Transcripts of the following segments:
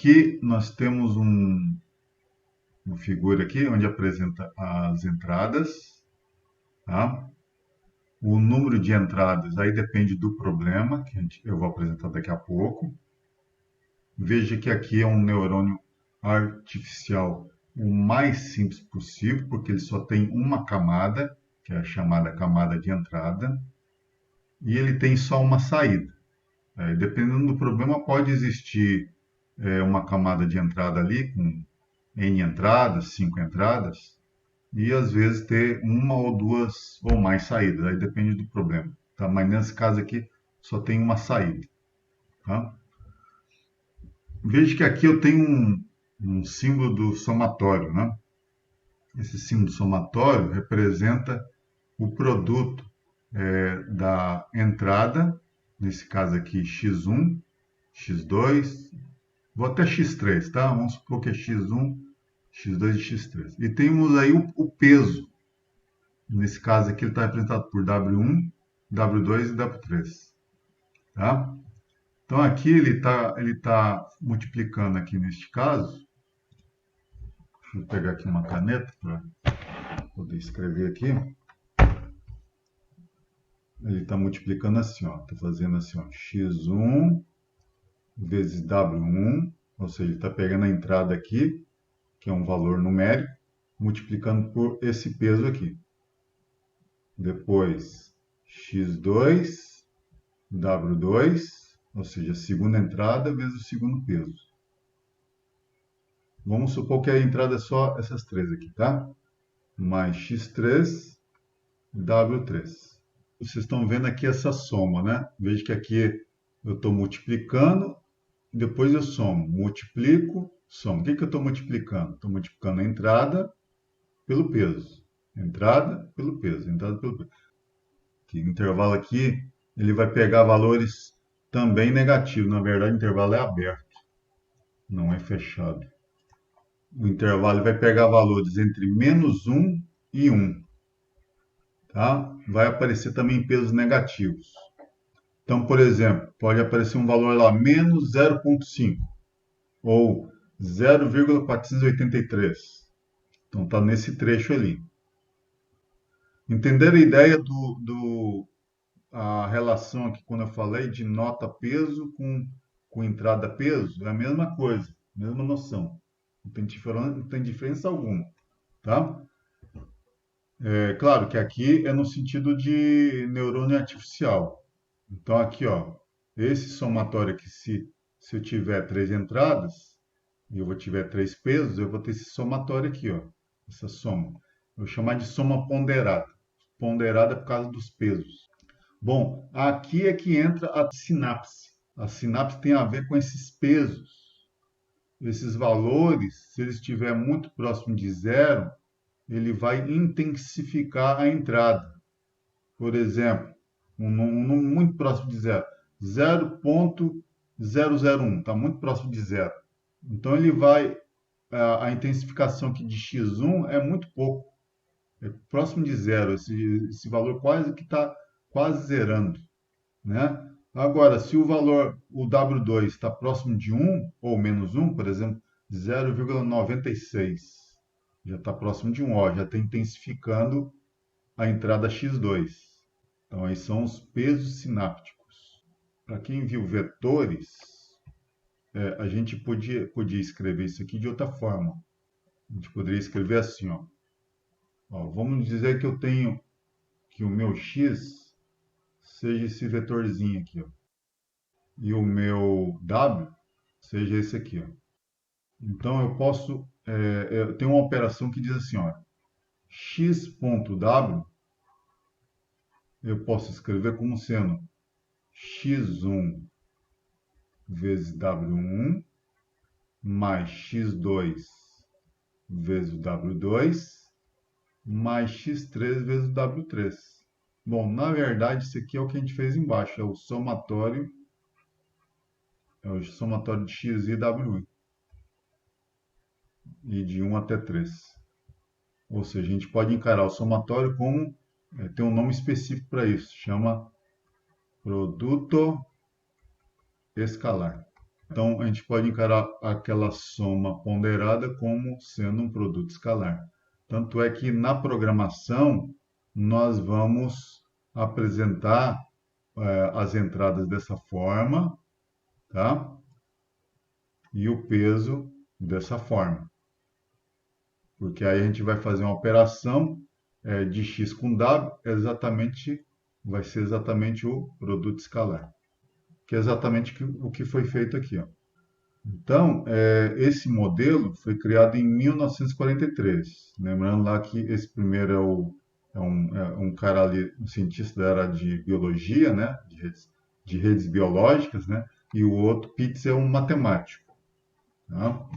aqui nós temos uma figura aqui onde apresenta as entradas, tá? O número de entradas aí depende do problema, que eu vou apresentar daqui a pouco. Veja que aqui é um neurônio artificial o mais simples possível, porque ele só tem uma camada, que é a chamada camada de entrada, e ele tem só uma saída. Dependendo do problema, pode existir uma camada de entrada ali com N entradas, 5 entradas, e às vezes ter uma ou duas ou mais saídas, aí depende do problema. Tá? Mas nesse caso aqui só tem uma saída. Tá? Veja que aqui eu tenho um símbolo do somatório. Né? Esse símbolo somatório representa o produto da entrada, nesse caso aqui x1, x2, vou até x3, tá? Vamos supor que é x1, x2 e x3. E temos aí o peso. Nesse caso aqui ele está representado por W1, W2 e W3. Tá? Então aqui ele tá multiplicando aqui neste caso. Deixa eu pegar aqui uma caneta para poder escrever aqui. Ele está multiplicando assim, ó. Está fazendo assim, ó, x1 vezes W1, ou seja, ele está pegando a entrada aqui, que é um valor numérico, multiplicando por esse peso aqui. Depois, x2, W2, ou seja, a segunda entrada vezes o segundo peso. Vamos supor que a entrada é só essas três aqui, tá? Mais x3, W3. Vocês estão vendo aqui essa soma, né? Veja que aqui eu estou multiplicando, depois eu somo. Multiplico, somo. O que eu estou multiplicando? Estou multiplicando a entrada pelo peso. Entrada pelo peso. Entrada pelo peso. Aqui, o intervalo aqui, ele vai pegar valores também negativos. Na verdade, o intervalo é aberto, não é fechado. O intervalo vai pegar valores entre menos 1 e 1. Tá? Vai aparecer também pesos negativos. Então, por exemplo, pode aparecer um valor lá, menos 0,5 ou 0,483. Então, está nesse trecho ali. Entender a ideia a relação aqui, quando eu falei de nota-peso com entrada-peso, é a mesma coisa, mesma noção. Não tem diferença alguma. Tá? É claro que aqui é no sentido de neurônio artificial. Então, aqui, ó, esse somatório aqui, se eu tiver três entradas e eu tiver três pesos, eu vou ter esse somatório aqui, ó, essa soma. Eu vou chamar de soma ponderada. Ponderada por causa dos pesos. Bom, aqui é que entra a sinapse. A sinapse tem a ver com esses pesos. Esses valores, se eles estiverem muito próximo de zero, ele vai intensificar a entrada. Por exemplo, um número muito próximo de zero, 0,001, está muito próximo de zero. Então, ele vai, a intensificação aqui de x1 é muito pouco, é próximo de zero, esse valor quase que está quase zerando. Né? Agora, se o valor, o W2 está próximo de 1 ou menos 1, por exemplo, 0,96, já está próximo de 1, ó, já está intensificando a entrada x2. Então, aí são os pesos sinápticos. Para quem viu vetores, a gente podia escrever isso aqui de outra forma. A gente poderia escrever assim, ó. Vamos dizer que eu tenho que o meu x seja esse vetorzinho aqui, ó, e o meu w seja esse aqui, ó. Então, eu posso... eu tenho uma operação que diz assim, ó, x.w eu posso escrever como sendo x1 vezes W1 mais x2 vezes o W2 mais x3 vezes o W3. Bom, na verdade, isso aqui é o que a gente fez embaixo, é o somatório de x e W e de 1 até 3. Ou seja, a gente pode encarar o somatório como, tem um nome específico para isso, chama produto escalar. Então, a gente pode encarar aquela soma ponderada como sendo um produto escalar. Tanto é que na programação nós vamos apresentar as entradas dessa forma, tá? E o peso dessa forma. Porque aí a gente vai fazer uma operação de x com w, vai ser exatamente o produto escalar, que é exatamente o que foi feito aqui, ó. Então, esse modelo foi criado em 1943. Lembrando lá que esse primeiro é um cara ali, um cientista da área de biologia, né, de redes biológicas, né, e o outro, Pitts, é um matemático. Tá?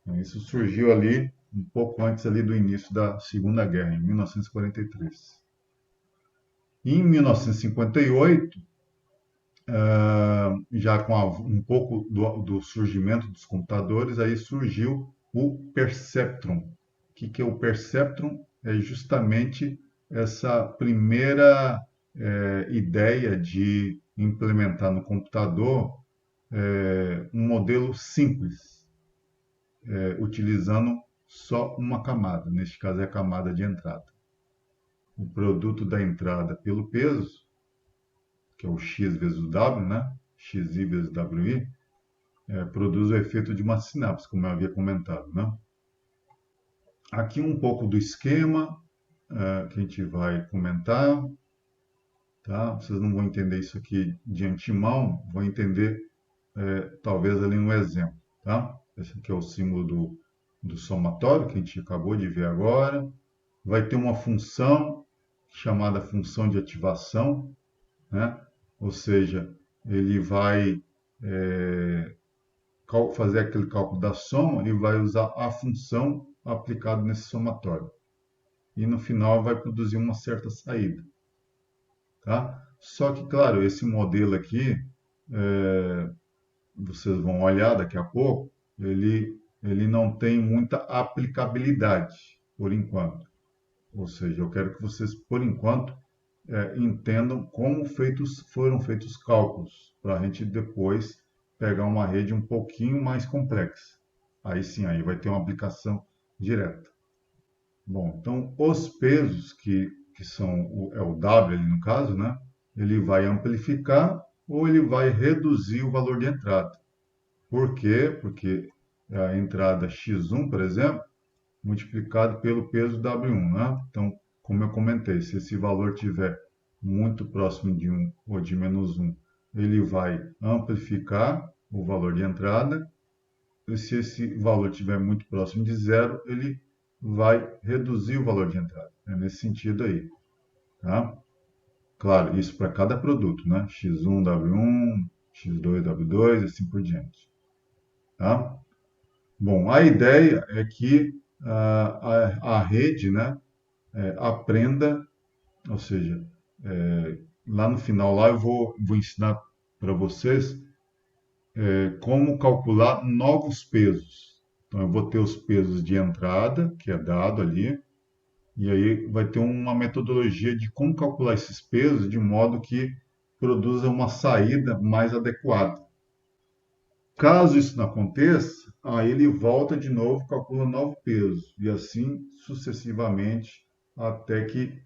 Então, isso surgiu ali um pouco antes ali do início da Segunda Guerra, em 1943. Em 1958, já com um pouco do surgimento dos computadores, aí surgiu o perceptron. O que é o perceptron? É justamente essa primeira ideia de implementar no computador um modelo simples, utilizando só uma camada, neste caso é a camada de entrada. O produto da entrada pelo peso, que é o x vezes o w, né? xi vezes wi, produz o efeito de uma sinapse, como eu havia comentado, né? Aqui um pouco do esquema que a gente vai comentar, tá? Vocês não vão entender isso aqui de antemão, vão entender talvez ali no exemplo, tá? Esse aqui é o símbolo do somatório que a gente acabou de ver agora. Vai ter uma função chamada função de ativação, né? Ou seja, ele vai fazer aquele cálculo da soma e vai usar a função aplicada nesse somatório. E no final vai produzir uma certa saída. Tá? Só que, claro, esse modelo aqui, vocês vão olhar daqui a pouco, ele não tem muita aplicabilidade, por enquanto. Ou seja, eu quero que vocês, por enquanto, entendam como foram feitos os cálculos, para a gente depois pegar uma rede um pouquinho mais complexa. Aí sim, aí vai ter uma aplicação direta. Bom, então os pesos que são o W ali no caso, né? Ele vai amplificar ou ele vai reduzir o valor de entrada. Por quê? Porque a entrada x1, por exemplo, multiplicado pelo peso W1, né? Então, como eu comentei, se esse valor tiver muito próximo de 1 ou de menos 1, ele vai amplificar o valor de entrada. E se esse valor estiver muito próximo de zero, ele vai reduzir o valor de entrada. É nesse sentido aí. Tá? Claro, isso para cada produto, né? X1, W1, X2, W2 e assim por diante. Tá? Bom, a ideia é que a rede, né, aprenda, ou seja, lá no final lá eu vou ensinar para vocês como calcular novos pesos. Então eu vou ter os pesos de entrada, que é dado ali, e aí vai ter uma metodologia de como calcular esses pesos de modo que produza uma saída mais adequada. Caso isso não aconteça, aí ele volta de novo, calcula um novo peso, e assim sucessivamente até que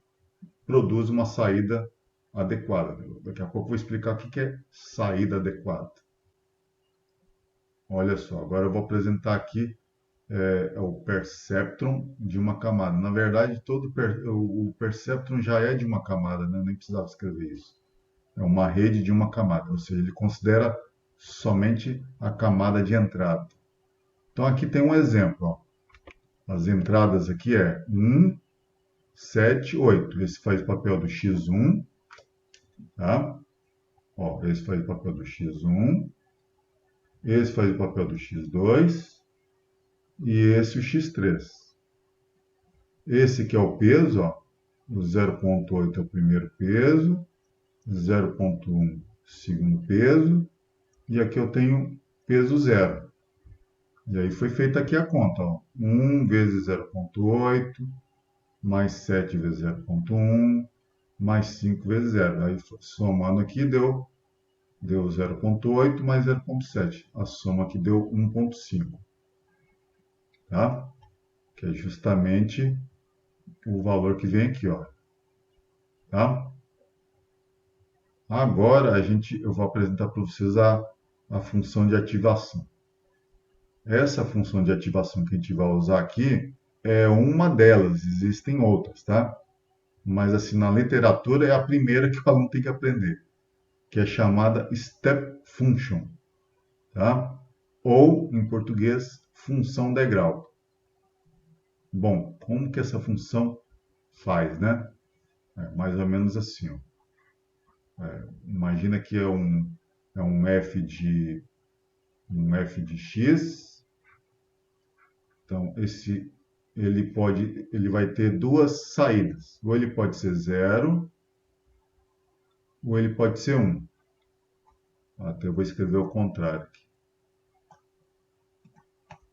produza uma saída adequada. Daqui a pouco eu vou explicar o que é saída adequada. Olha só, agora eu vou apresentar aqui o perceptron de uma camada. Na verdade, o perceptron já é de uma camada, né? Eu nem precisava escrever isso. É uma rede de uma camada, ou seja, ele considera somente a camada de entrada. Então aqui tem um exemplo. Ó. As entradas aqui é 1, 7, 8. Esse faz o papel do x1. Tá? Ó, esse faz o papel do x1. Esse faz o papel do x2. E esse o x3. Esse que é o peso, ó, o 0,8 é o primeiro peso, 0,1 segundo peso, e aqui eu tenho peso zero. E aí foi feita aqui a conta, ó, 1 vezes 0,8, mais 7 vezes 0,1, mais 5 vezes 0. Aí somando aqui deu deu 0,8 mais 0,7. A soma aqui deu 1,5. Tá? Que é justamente o valor que vem aqui, ó. Tá? Agora eu vou apresentar para vocês a função de ativação. Essa função de ativação que a gente vai usar aqui é uma delas, existem outras, tá? Mas assim, na literatura é a primeira que o aluno tem que aprender, que é chamada step function, tá? Ou, em português, função degrau. Bom, como que essa função faz, né? Mais ou menos assim, ó. Imagina que é um f de x. Então, ele vai ter duas saídas. Ou ele pode ser 0, ou ele pode ser 1. Até eu vou escrever o contrário aqui.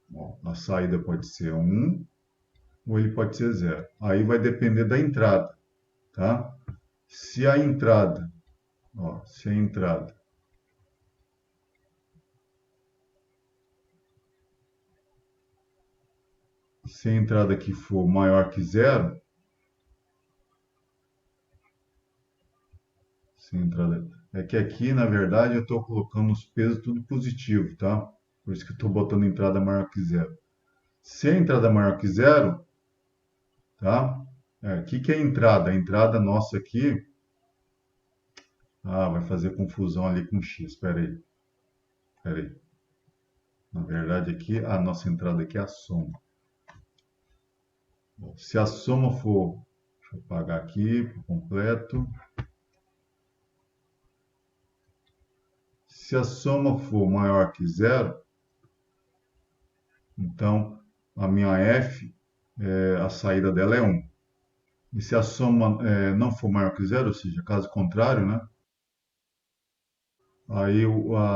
Bom, a saída pode ser 1, ou ele pode ser 0. Aí vai depender da entrada, tá? Se a entrada, ó, se a entrada aqui for maior que 0, é que aqui, na verdade, eu estou colocando os pesos tudo positivo, tá? Por isso que eu estou botando entrada maior que 0. Se a entrada é maior que 0, tá? O que é a entrada? A entrada nossa aqui, vai fazer confusão ali com x. Espera aí. Na verdade, aqui, a nossa entrada aqui é a soma. Bom, se a soma for, deixa eu apagar aqui por completo. Se a soma for maior que 0, então a minha f, a saída dela é 1. E se a soma não for maior que 0, ou seja, caso contrário, né? Aí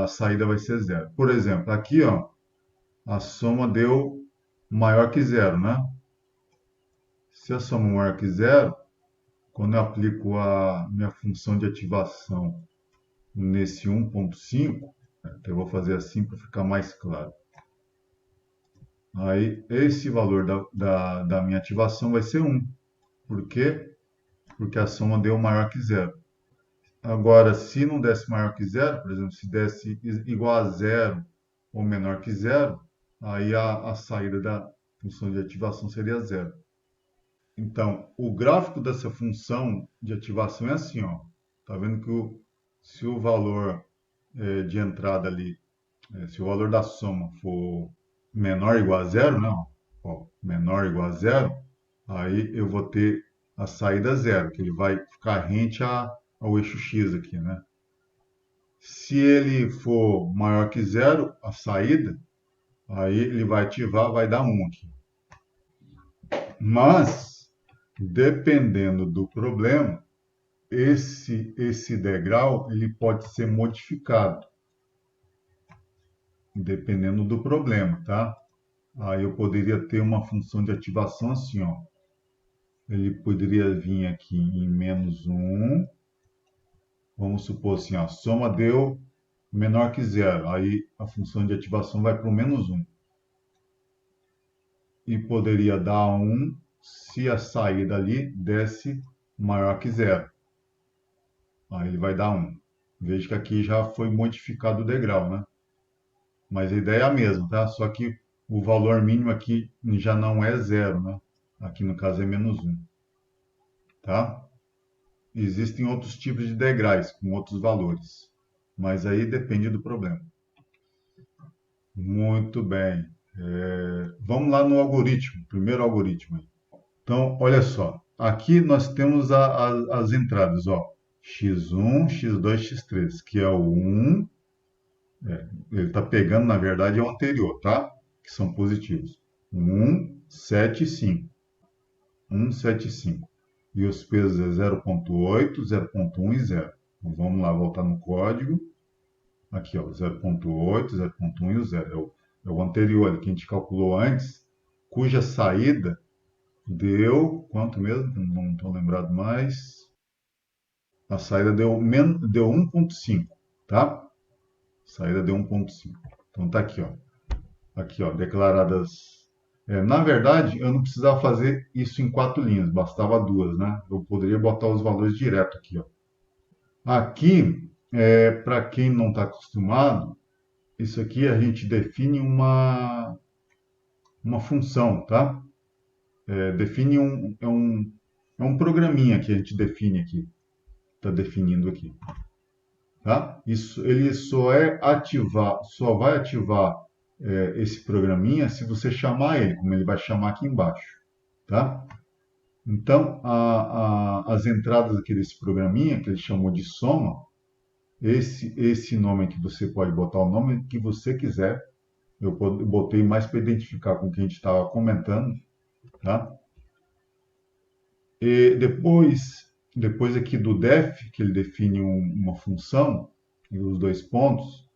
a saída vai ser 0. Por exemplo, aqui, ó, a soma deu maior que 0, né? Se a soma é maior que 0, quando eu aplico a minha função de ativação nesse 1,5, então eu vou fazer assim para ficar mais claro. Aí esse valor da minha ativação vai ser 1. Por quê? Porque a soma deu maior que 0. Agora, se não desse maior que 0, por exemplo, se desse igual a 0 ou menor que 0, aí a saída da função de ativação seria 0. Então, o gráfico dessa função de ativação é assim, ó. Tá vendo que se o valor de entrada ali, se o valor da soma for menor ou igual a 0, né? Ó, menor ou igual a 0, aí eu vou ter a saída 0, que ele vai ficar rente ao eixo x aqui, né? Se ele for maior que 0, a saída, aí ele vai ativar, vai dar 1 aqui. Mas, dependendo do problema, esse degrau ele pode ser modificado, dependendo do problema, tá? Aí eu poderia ter uma função de ativação assim, ó. Ele poderia vir aqui em menos 1. Vamos supor assim, a soma deu menor que 0. Aí a função de ativação vai para o menos 1. E poderia dar 1 se a saída ali desse maior que 0. Aí ele vai dar 1. Veja que aqui já foi modificado o degrau, né? Mas a ideia é a mesma, tá? Só que o valor mínimo aqui já não é 0, né? Aqui no caso é menos 1. Tá? Existem outros tipos de degraus com outros valores, mas aí depende do problema. Muito bem. Vamos lá no algoritmo, primeiro algoritmo. Então, olha só. Aqui nós temos as entradas, ó. x1, x2, x3, que é o 1. Ele está pegando, na verdade, é o anterior, tá? Que são positivos. 1, 7 e 5. 1, 7 e 5. E os pesos é 0,8, 0,1 e 0. Então, vamos lá, voltar no código. Aqui, ó, 0,8, 0,1 e o 0. É o anterior ali, que a gente calculou antes, cuja saída deu, quanto mesmo? Não estou lembrado mais. A saída deu 1,5, tá? Saída deu 1.5. Então tá aqui, ó. Aqui, ó, declaradas. Na verdade, eu não precisava fazer isso em 4 linhas, bastava 2, né? Eu poderia botar os valores direto aqui, ó. Aqui, para quem não está acostumado, isso aqui a gente define uma função, tá? Define é um programinha que a gente define aqui, está definindo aqui, tá? Isso, ele só vai ativar esse programinha se você chamar ele, como ele vai chamar aqui embaixo, tá? Então, as entradas aqui desse programinha, que ele chamou de soma, esse nome aqui você pode botar o nome que você quiser. Eu botei mais para identificar com quem a gente estava comentando, tá? E depois aqui do def, que ele define uma função, e os 2 pontos,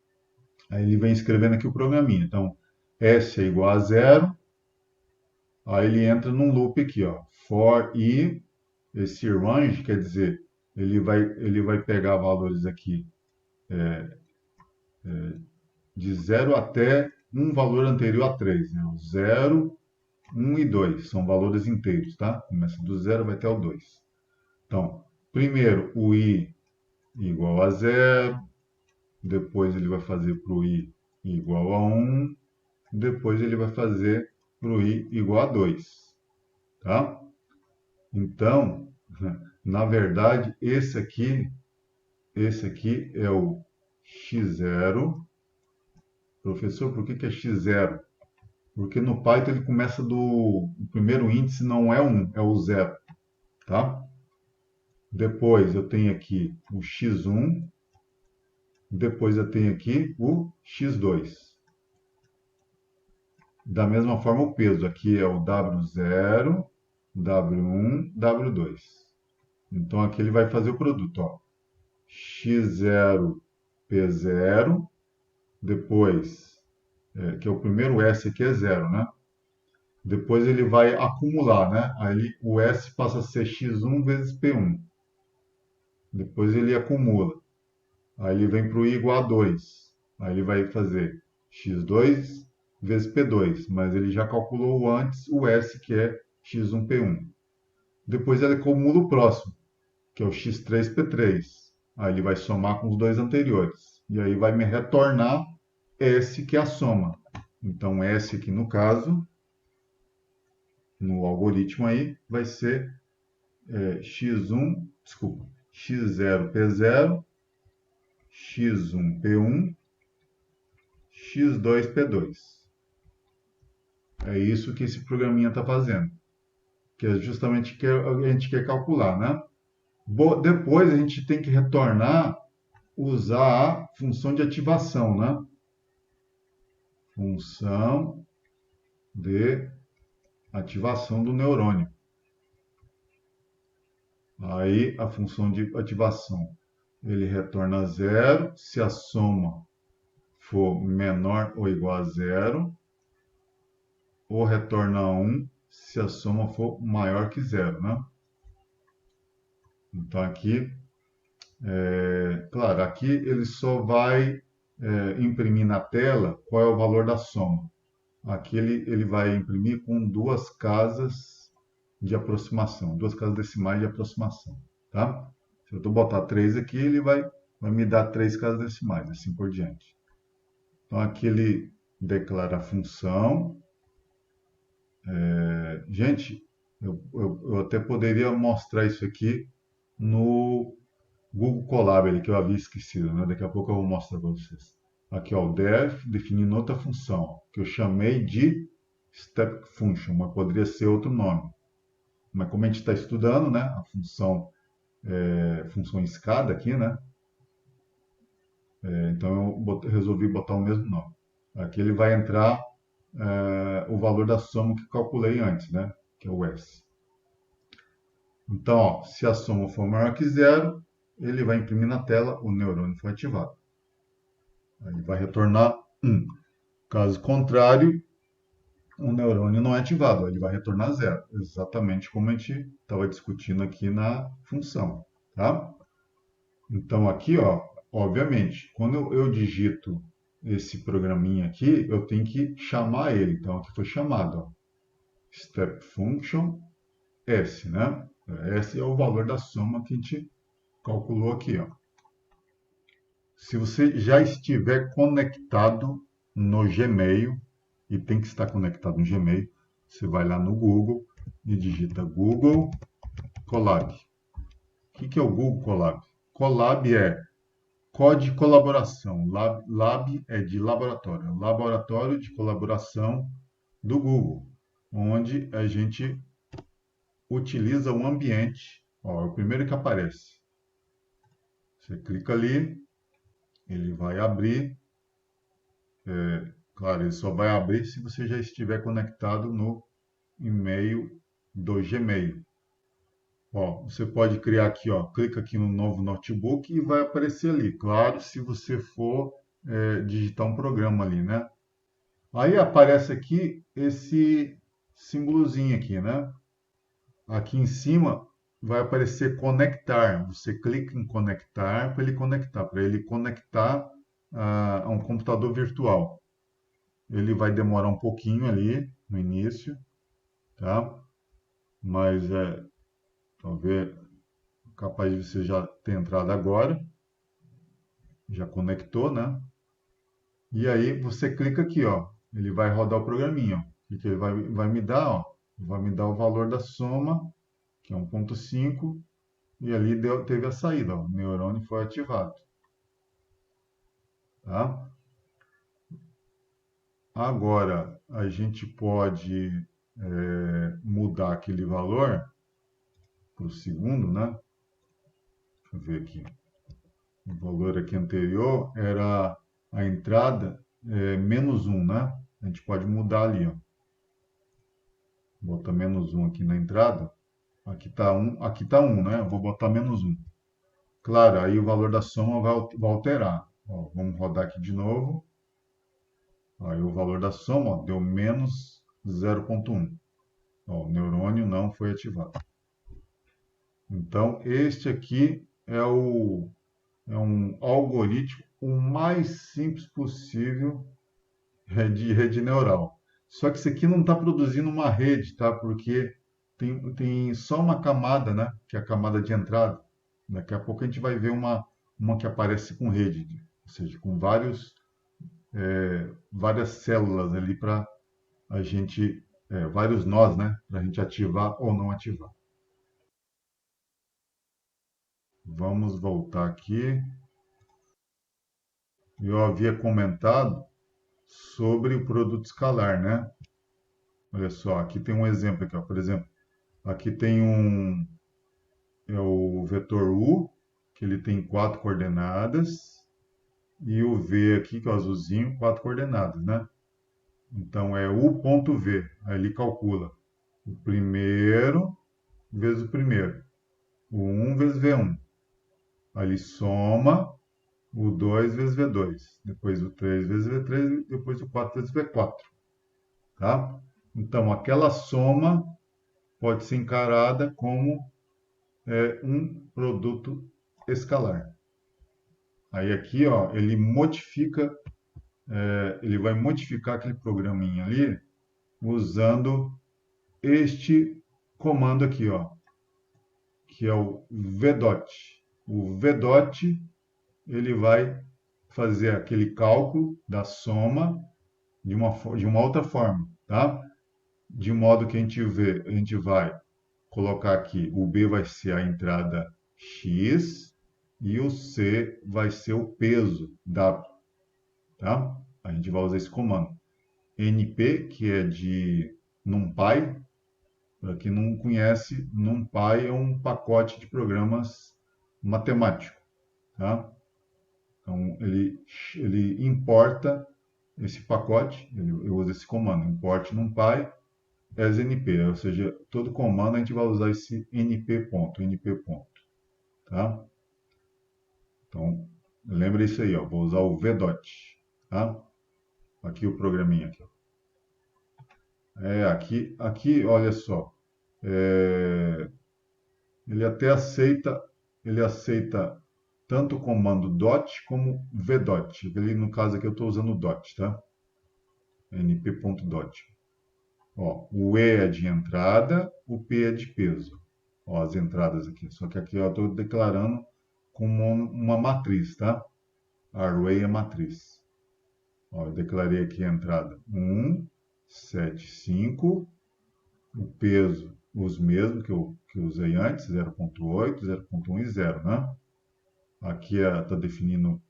aí ele vem escrevendo aqui o programinha. Então, s é igual a 0, aí ele entra num loop aqui, ó, for i, esse range quer dizer, ele vai pegar valores aqui de 0 até um valor anterior a 3, né? O 0, 1 e 2 são valores inteiros, tá? Começa do 0 vai até o 2. Então, primeiro o i igual a 0, depois ele vai fazer para o i igual a 1, depois ele vai fazer para o i igual a 2, tá? Então, na verdade, esse aqui é o x0. Professor, por que é x0? Porque no Python ele começa o primeiro índice não é 1, é o 0, tá? Depois eu tenho aqui o x1, depois eu tenho aqui o x2. Da mesma forma o peso, aqui é o W0, W1, W2. Então aqui ele vai fazer o produto, ó. X0, P0, depois, que é o primeiro S aqui é 0, né? Depois ele vai acumular, né? Aí o S passa a ser x1 vezes P1. Depois ele acumula. Aí ele vem para o i igual a 2. Aí ele vai fazer x2 vezes P2. Mas ele já calculou antes o S, que é x1 P1. Depois ele acumula o próximo, que é o x3 P3. Aí ele vai somar com os dois anteriores. E aí vai me retornar S, que é a soma. Então S aqui no caso, no algoritmo aí, vai ser x1, desculpa, x0 P0, x1 P1, x2 P2. É isso que esse programinha está fazendo, que é justamente o que a gente quer calcular, né? Depois a gente tem que retornar, usar a função de ativação, né? Função de ativação do neurônio. Aí a função de ativação, ele retorna 0 se a soma for menor ou igual a 0, ou retorna 1 se a soma for maior que 0, né? Então aqui, claro, aqui ele só vai imprimir na tela qual é o valor da soma. Aqui ele vai imprimir com 2 casas de aproximação, 2 casas decimais de aproximação, tá? Se eu botar 3 aqui, ele vai me dar 3 casas decimais, assim por diante. Então aqui ele declara a função. Gente, eu até poderia mostrar isso aqui no Google Colab, ali, que eu havia esquecido, né? Daqui a pouco eu vou mostrar para vocês. Aqui, ó, o def definindo outra função, que eu chamei de step function, mas poderia ser outro nome. Mas como a gente está estudando, né, a função escada aqui, né? Então eu resolvi botar o mesmo nome. Aqui ele vai entrar o valor da soma que eu calculei antes, né? Que é o S. Então, ó, se a soma for maior que 0, ele vai imprimir na tela o neurônio foi ativado. Aí ele vai retornar 1. Caso contrário, o neurônio não é ativado, ele vai retornar 0. Exatamente como a gente estava discutindo aqui na função. Tá? Então, aqui, ó, obviamente, quando eu digito esse programinha aqui, eu tenho que chamar ele. Então, aqui foi chamado, ó, step function S, né? Esse é o valor da soma que a gente calculou aqui, ó. Se você já estiver conectado no Gmail, e tem que estar conectado no Gmail, você vai lá no Google e digita Google Colab. O que é o Google Colab? Colab é código de colaboração. Lab é de laboratório. Laboratório de colaboração do Google, onde a gente utiliza um ambiente. Ó, é o primeiro que aparece. Você clica ali, ele vai abrir. Claro, ele só vai abrir se você já estiver conectado no e-mail do Gmail. Ó, você pode criar aqui, ó, clica aqui no novo notebook e vai aparecer ali. Claro, se você for digitar um programa ali, né? Aí aparece aqui esse símbolozinho aqui, né? Aqui em cima vai aparecer conectar. Você clica em conectar para ele conectar a um computador virtual. Ele vai demorar um pouquinho ali no início, tá? Mas talvez capaz de você já ter entrado agora, já conectou, né? E aí você clica aqui, ó, ele vai rodar o programinha, ó. O que ele vai me dar, ó? Vai me dar o valor da soma, que é 1,5, e ali teve a saída, ó, o neurônio foi ativado, tá? Agora, a gente pode mudar aquele valor para o segundo, né? Deixa eu ver aqui. O valor aqui anterior era a entrada -1, né? A gente pode mudar ali, ó. Bota -1 aqui na entrada. Aqui tá 1, né? Eu vou botar -1. Claro, aí o valor da soma vai alterar. Ó, vamos rodar aqui de novo. Aí o valor da soma, ó, deu menos 0,1. Ó, o neurônio não foi ativado. Então, este aqui é um algoritmo o mais simples possível de rede neural. Só que isso aqui não está produzindo uma rede, tá? Porque tem só uma camada, né? Que é a camada de entrada. Daqui a pouco a gente vai ver uma que aparece com rede, ou seja, com várias células ali para a gente, vários nós, né? Para a gente ativar ou não ativar. Vamos voltar aqui. Eu havia comentado sobre o produto escalar, né? Olha só, aqui tem um exemplo aqui, ó. Por exemplo, aqui tem o vetor U, que ele tem 4 coordenadas, e o V aqui, que é o azulzinho, 4 coordenadas, né? Então é U ponto V, aí ele calcula o primeiro vezes o primeiro, o 1 vezes V1, aí ele soma o 2 vezes V2, depois o 3 vezes V3, depois o 4 vezes V4, tá? Então aquela soma pode ser encarada como um produto escalar. Aí aqui, ó, ele vai modificar aquele programinha ali usando este comando aqui, ó, que é o vdot. O vdot, ele vai fazer aquele cálculo da soma de uma outra forma, tá? De modo que a gente vai colocar aqui, o B vai ser a entrada X e o C vai ser o peso W, tá? A gente vai usar esse comando. NP, que é de NumPy. Para quem não conhece, NumPy é um pacote de programas matemático, tá? Então, ele importa esse pacote, eu uso esse comando, import NumPy as NP, ou seja, todo comando a gente vai usar esse NP ponto, tá? Então, lembra isso aí, ó, vou usar o vdot, tá? Aqui o programinha aqui, ó. Aqui, olha só, é, ele até aceita tanto o comando dot como vdot. Ali, no caso aqui eu estou usando o dot, tá? np.dot. Ó, o E é de entrada, o P é de peso. Ó, as entradas aqui. Só que aqui eu estou declarando como uma matriz, tá? Array é matriz. Ó, eu declarei aqui a entrada 1, 7, 5. O peso, os mesmos que eu usei antes, 0.8, 0.1 e 0, né? Aqui está definindo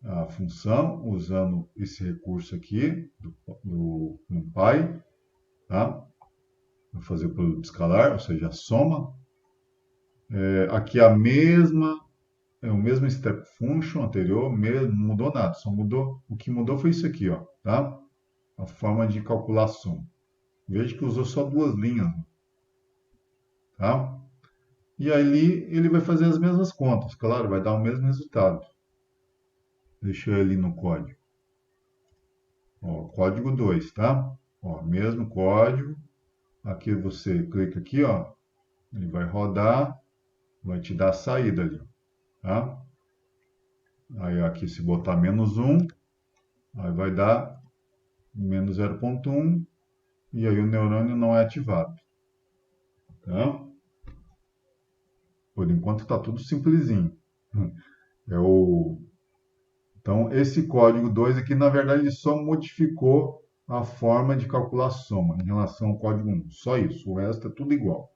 a função usando esse recurso aqui do NumPy, tá? Vou fazer o produto escalar, ou seja, a soma. Aqui é o mesmo step function anterior, não mudou nada, só mudou, o que mudou foi isso aqui, ó, tá? A forma de calcular a soma. Veja que usou só duas linhas, tá? E ali ele vai fazer as mesmas contas, claro, vai dar o mesmo resultado. Deixa eu ir ali no código. Ó, código 2, tá? Ó, mesmo código. Aqui você clica aqui, ó, ele vai rodar, vai te dar a saída ali, tá? Aí aqui se botar -1, aí vai dar menos 0.1 e aí o neurônio não é ativado, tá? Por enquanto está tudo simplesinho. Então, esse código 2 aqui, na verdade, ele só modificou a forma de calcular a soma em relação ao código 1. Só isso, o resto é tudo igual.